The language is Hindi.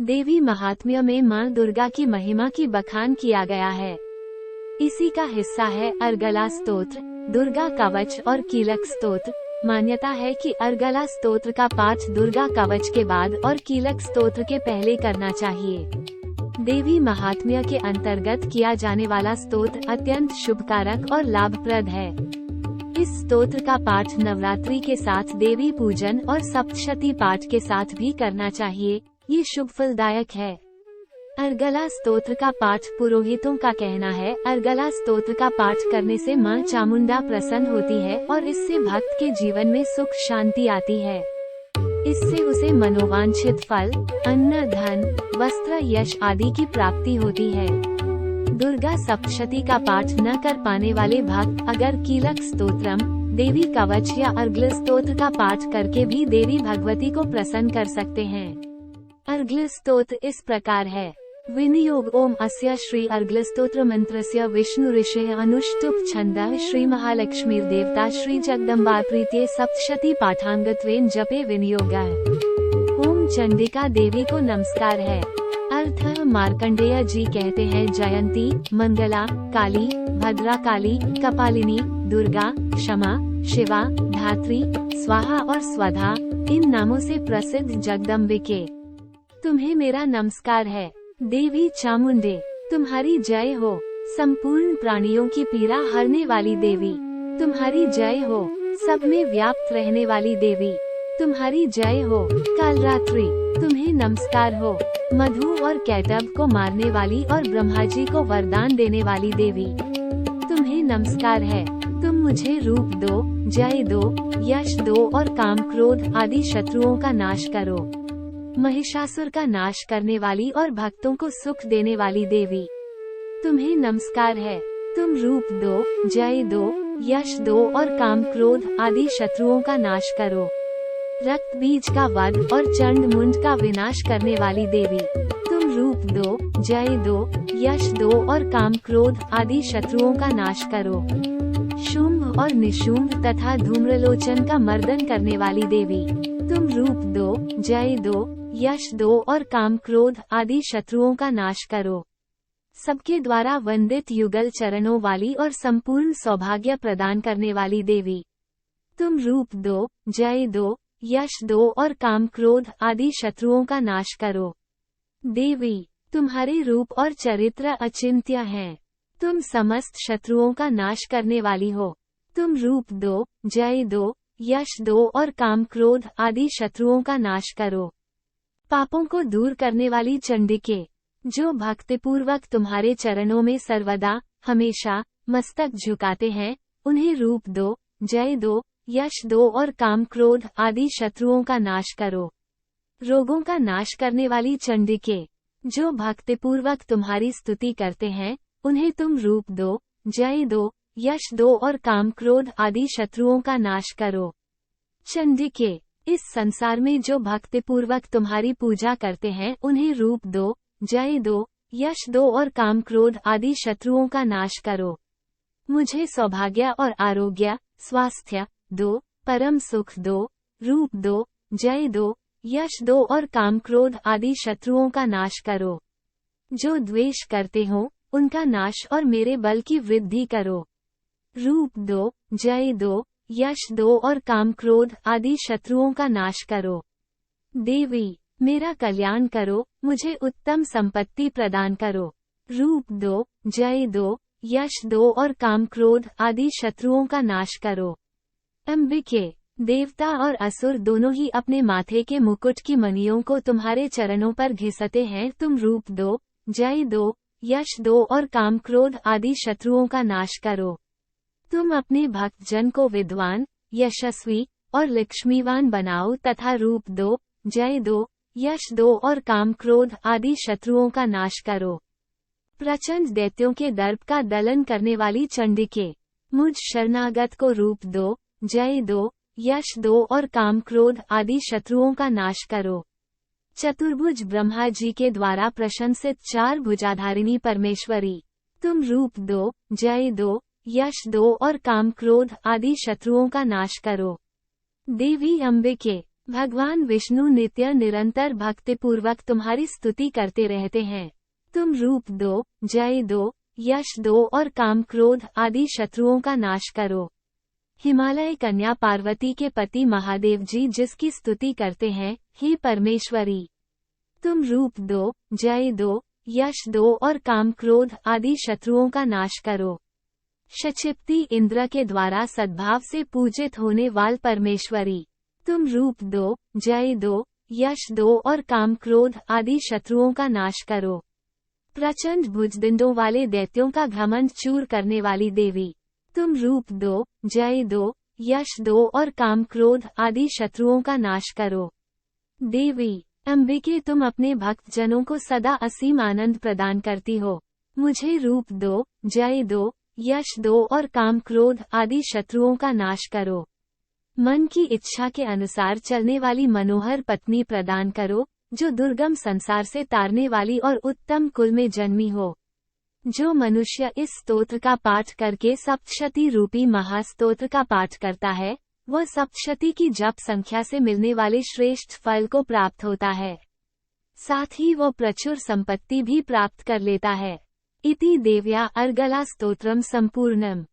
देवी महात्म्य में मां दुर्गा की महिमा की बखान किया गया है। इसी का हिस्सा है अर्गला स्तोत्र, दुर्गा कवच और कीलक स्तोत्र। मान्यता है कि अर्गला स्तोत्र का पाठ दुर्गा कवच के बाद और कीलक स्तोत्र के पहले करना चाहिए। देवी महात्म्य के अंतर्गत किया जाने वाला स्तोत्र अत्यंत शुभकारक और लाभप्रद है। इस स्तोत्र का पाठ नवरात्रि के साथ देवी पूजन और सप्तशती पाठ के साथ भी करना चाहिए। ये शुभ फलदायक है। अर्गला स्तोत्र का पाठ पुरोहितों का कहना है, अर्गला स्तोत्र का पाठ करने से मां चामुंडा प्रसन्न होती है और इससे भक्त के जीवन में सुख शांति आती है। इससे उसे मनोवांछित फल, अन्न, धन, वस्त्र, यश आदि की प्राप्ति होती है। दुर्गा सप्तशती का पाठ न कर पाने वाले भक्त अगर कीलक स्तोत्रम, देवी कवच या अर्गल स्तोत्र का पाठ करके भी देवी भगवती को प्रसन्न कर सकते हैं। अर्गल स्तोत्र इस प्रकार है। विनियोग ओम अस्य श्री अर्गल स्तोत्र मंत्रस्य विष्णु ऋषि अनुष्टुप छंदः श्री महालक्ष्मी देवता श्री जगदम्बा प्रीत्ये सप्तशती पाठांगत्वेन जपे विनियोगः। ओम चंडिका देवी को नमस्कार है। अर्थ मार्कंडेय जी कहते हैं, जयंती, मंगला, काली, भद्रा काली, कपालिनी, दुर्गा, क्षमा, शिवा, धात्री, स्वाहा और स्वधा इन नामों से प्रसिद्ध जगदम्बिके, तुम्हें मेरा नमस्कार है। देवी चामुंडे, तुम्हारी जय हो। संपूर्ण प्राणियों की पीड़ा हरने वाली देवी, तुम्हारी जय हो। सब में व्याप्त रहने वाली देवी, तुम्हारी जय हो। कालरात्रि, तुम्हें नमस्कार हो। मधु और कैटब को मारने वाली और ब्रह्मा जी को वरदान देने वाली देवी, तुम्हें नमस्कार है। तुम मुझे रूप दो, जय दो, यश दो और काम क्रोध आदि शत्रुओं का नाश करो। महिषासुर का नाश करने वाली और भक्तों को सुख देने वाली देवी, तुम्हें नमस्कार है। तुम रूप दो, जय दो, यश दो और काम क्रोध आदि शत्रुओं का नाश करो। रक्त बीज का वध और चंड मुंड का विनाश करने वाली देवी, तुम रूप दो, जय दो, यश दो और काम क्रोध आदि शत्रुओं का नाश करो। शुंभ और निशुंभ तथा धूम्रलोचन का मर्दन करने वाली देवी, तुम रूप दो, जय दो, यश दो और काम क्रोध आदि शत्रुओं का नाश करो। सबके द्वारा वंदित युगल चरणों वाली और संपूर्ण सौभाग्य प्रदान करने वाली देवी, तुम रूप दो, जय दो, यश दो और काम क्रोध आदि शत्रुओं का नाश करो। देवी, तुम्हारे रूप और चरित्र अचिंत्य हैं। तुम समस्त शत्रुओं का नाश करने वाली हो। तुम रूप दो, जय दो, यश दो और काम क्रोध आदि शत्रुओं का नाश करो। पापों को दूर करने वाली चंडिके, जो भक्तिपूर्वक तुम्हारे चरणों में सर्वदा हमेशा मस्तक झुकाते हैं, उन्हें रूप दो, जय दो, यश दो और काम क्रोध आदि शत्रुओं का नाश करो। रोगों का नाश करने वाली चंडिके, जो भक्तिपूर्वक तुम्हारी स्तुति करते हैं, उन्हें तुम रूप दो, जय दो, यश दो और काम क्रोध आदि शत्रुओं का नाश करो। चंडिके, इस संसार में जो भक्तिपूर्वक तुम्हारी पूजा करते हैं, उन्हें रूप दो, जय दो, यश दो और काम क्रोध आदि शत्रुओं का नाश करो। मुझे सौभाग्य और आरोग्य, स्वास्थ्य दो, परम सुख दो, रूप दो, जय दो, यश दो और काम क्रोध आदि शत्रुओं का नाश करो। जो द्वेष करते हो, उनका नाश और मेरे बल की वृद्धि करो। रूप दो, जय दो, यश दो और काम क्रोध आदि शत्रुओं का नाश करो। देवी, मेरा कल्याण करो, मुझे उत्तम संपत्ति प्रदान करो। रूप दो, जय दो, यश दो और काम क्रोध आदि शत्रुओं का नाश करो। अंबिके, देवता और असुर दोनों ही अपने माथे के मुकुट की मणियों को तुम्हारे चरणों पर घिसते हैं। तुम रूप दो, जय दो, यश दो और काम क्रोध आदि शत्रुओं का नाश करो। तुम अपने भक्त जन को विद्वान, यशस्वी और लक्ष्मीवान बनाओ तथा रूप दो, जय दो, यश दो और काम क्रोध आदि शत्रुओं का नाश करो। प्रचंड दैत्यों के दर्प का दलन करने वाली चंडिके, मुझ शरणागत को रूप दो, जय दो, यश दो और काम क्रोध आदि शत्रुओं का नाश करो। चतुर्भुज ब्रह्मा जी के द्वारा प्रशंसित चार भुजाधारिणी परमेश्वरी, तुम रूप दो, जय दो, यश दो और काम क्रोध आदि शत्रुओं का नाश करो। देवी अंबिके, भगवान विष्णु नित्य निरंतर भक्तिपूर्वक तुम्हारी स्तुति करते रहते हैं। तुम रूप दो, जय दो, यश दो और काम क्रोध आदि शत्रुओं का नाश करो। हिमालय कन्या पार्वती के पति महादेव जी जिसकी स्तुति करते हैं, हे परमेश्वरी, तुम रूप दो, जय दो, यश दो और काम क्रोध आदि शत्रुओं का नाश करो। क्षिप्ति इंद्र के द्वारा सद्भाव से पूजित होने वाल परमेश्वरी, तुम रूप दो, जय दो, यश दो और काम क्रोध आदि शत्रुओं का नाश करो। प्रचंड भुजदंडों वाले दैत्यों का घमंड चूर करने वाली देवी, तुम रूप दो, जय दो, यश दो और काम क्रोध आदि शत्रुओं का नाश करो। देवी अंबिके, तुम अपने भक्त जनों को सदा असीम आनंद प्रदान करती हो। मुझे रूप दो, जय दो, यश दो और काम क्रोध आदि शत्रुओं का नाश करो। मन की इच्छा के अनुसार चलने वाली मनोहर पत्नी प्रदान करो, जो दुर्गम संसार से तारने वाली और उत्तम कुल में जन्मी हो। जो मनुष्य इस स्तोत्र का पाठ करके सप्तशती रूपी महास्तोत्र का पाठ करता है, वह सप्तशती की जप संख्या से मिलने वाले श्रेष्ठ फल को प्राप्त होता है। साथ ही वो प्रचुर संपत्ति भी प्राप्त कर लेता है। इति देव्या अर्गला स्तोत्रम संपूर्णम।